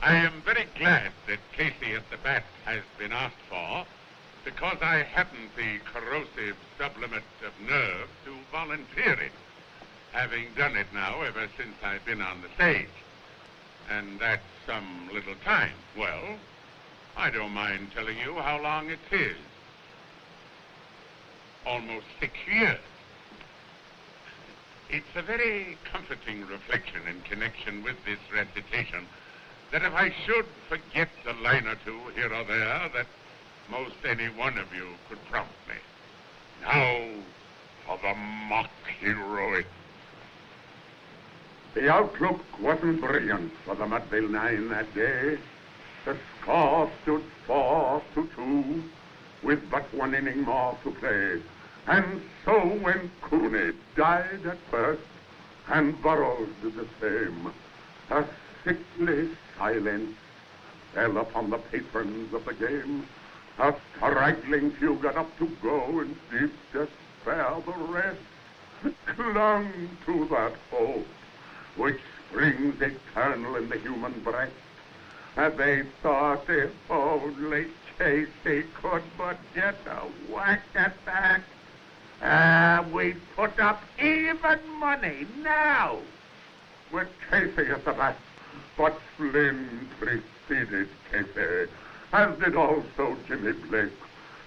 I am very glad that Casey at the bat has been asked for, because I haven't the corrosive sublimate of nerve to volunteer it, having done it now ever since I've been on the stage. And that's some little time. Well, I don't mind telling you how long it is. Almost 6 years. It's a very comforting reflection in connection with this recitation that if I should forget a line or two here or there, that most any one of you could prompt me. Now for the mock heroic. The outlook wasn't brilliant for the Mudville 9 that day. The score stood 4-2, with but one inning more to play. And so when Cooney died at first, and Burroughs did the same, a sickly silence fell upon the patrons of the game. A straggling few got up to go in deep despair. The rest clung to that hope which springs eternal in the human breast. And they thought if only Casey could but get a whack at that, we'd put up even money now. With Casey at the bat, but Flynn preceded Casey, as did also Jimmy Blake,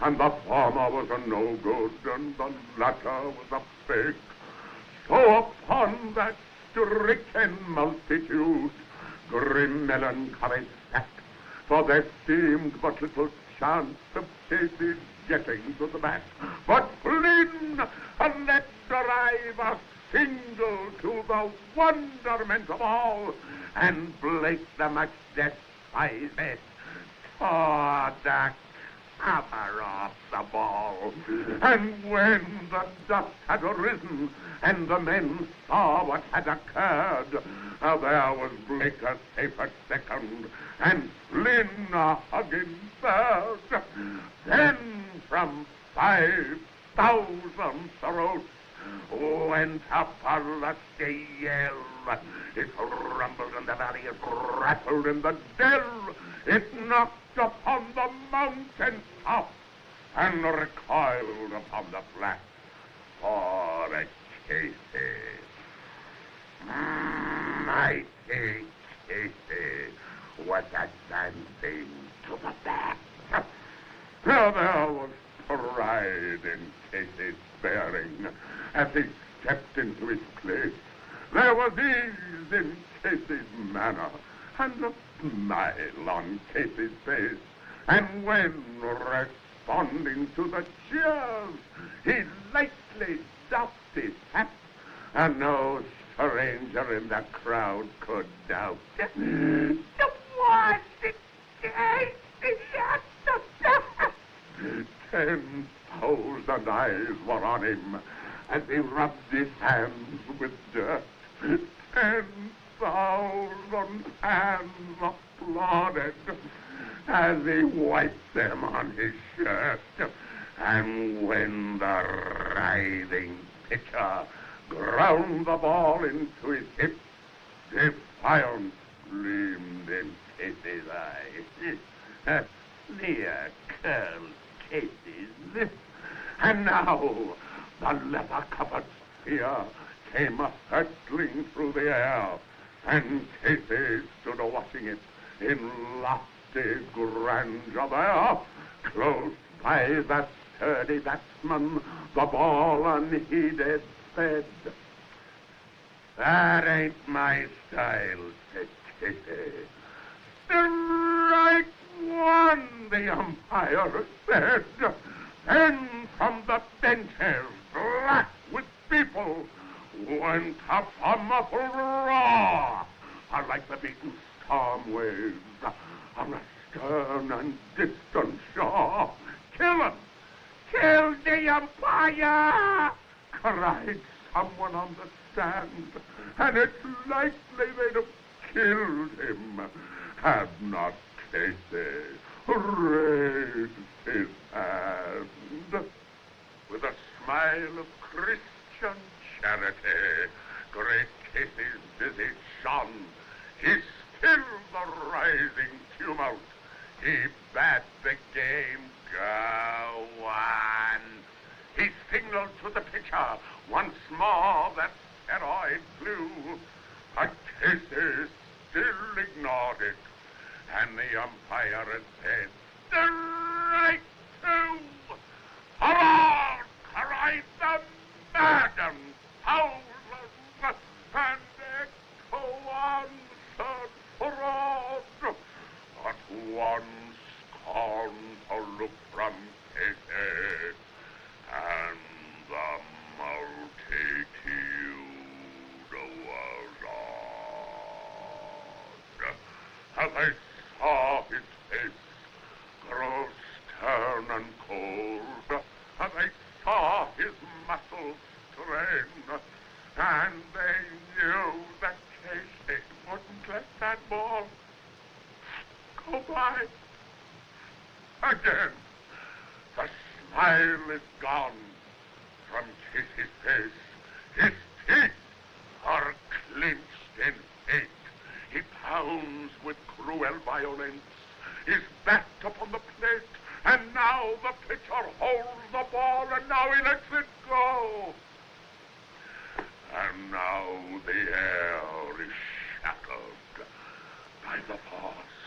and the former was a no-good, and the latter was a fake. So upon that stricken multitude, grim melancholy sat, for there seemed but little chance of Casey's getting to the bat. But Flynn let drive a single to the wonderment of all, and Blake the much despised tore the cover off the ball. And when the dust had arisen and the men saw what had occurred, there was Blake a safe at second and Flynn a hugging third. Then from 5,000 throats went up a lusty yell. It rumbled in the valley, it rattled in the dell, it knocked upon the mountain top and recoiled upon the flat for a Casey. Mighty Casey was advancing to the bat. Now there was pride in Casey's bearing as he stepped into his place. There was ease in Casey's manner and a smile on Casey's face. And when, responding to the cheers, he lightly doffed his hat, and no stranger in the crowd could doubt it was Casey. 10,000 eyes were on him as he rubbed his hands with dirt. 10,000 hands applauded as he wiped them on his shirt. And when the writhing pitcher ground the ball into his hip, defiance gleamed in Casey's eye. Near curled Casey's lip. And now the leather-covered sphere came hurtling through the air, and Casey stood watching it in lofty grandeur there. Close by the sturdy batsman, the ball unheeded sped. That ain't my style, said Casey. Strike one, the umpire said. Then from the benches, black with people, went up a muffled roar, like the beaten storm waves on a stern and distant shore. Kill him! Kill the umpire! Cried someone on the stand, and it's likely they'd have killed him had not Casey raised his hand. With a smile of Christian charity, great Casey's visage shone. He stilled the rising game go on. He signaled to the pitcher. Once more that spheroid flew. But Casey still ignored it. And the umpire had said, strike two. Hurrah! Cried the madam. Thousands and echo answered fraud. But one scornful look from Casey, and the multitude was awed. As I saw his face grow stern and cold, as I saw his muscles strain, and they knew that Casey wouldn't let that ball go by. Again, the smile is gone from Casey's face. His teeth are clenched in hate. He pounds with cruel violence, is backed upon the plate, and now the pitcher holds the ball, and now he lets it go. And now the air is shackled by the force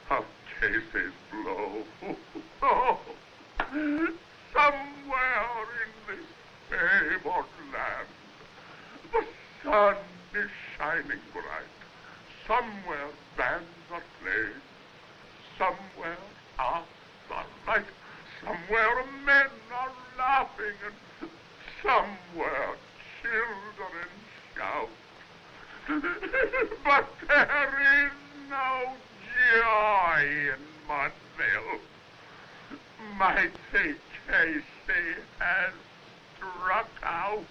of Casey's blow. Oh, somewhere in this favored land, the sun is shining bright. Somewhere bands are playing. Somewhere are the light. Somewhere men are laughing, and somewhere children shout. But there is no joy in Mudville. Mighty Casey has struck out.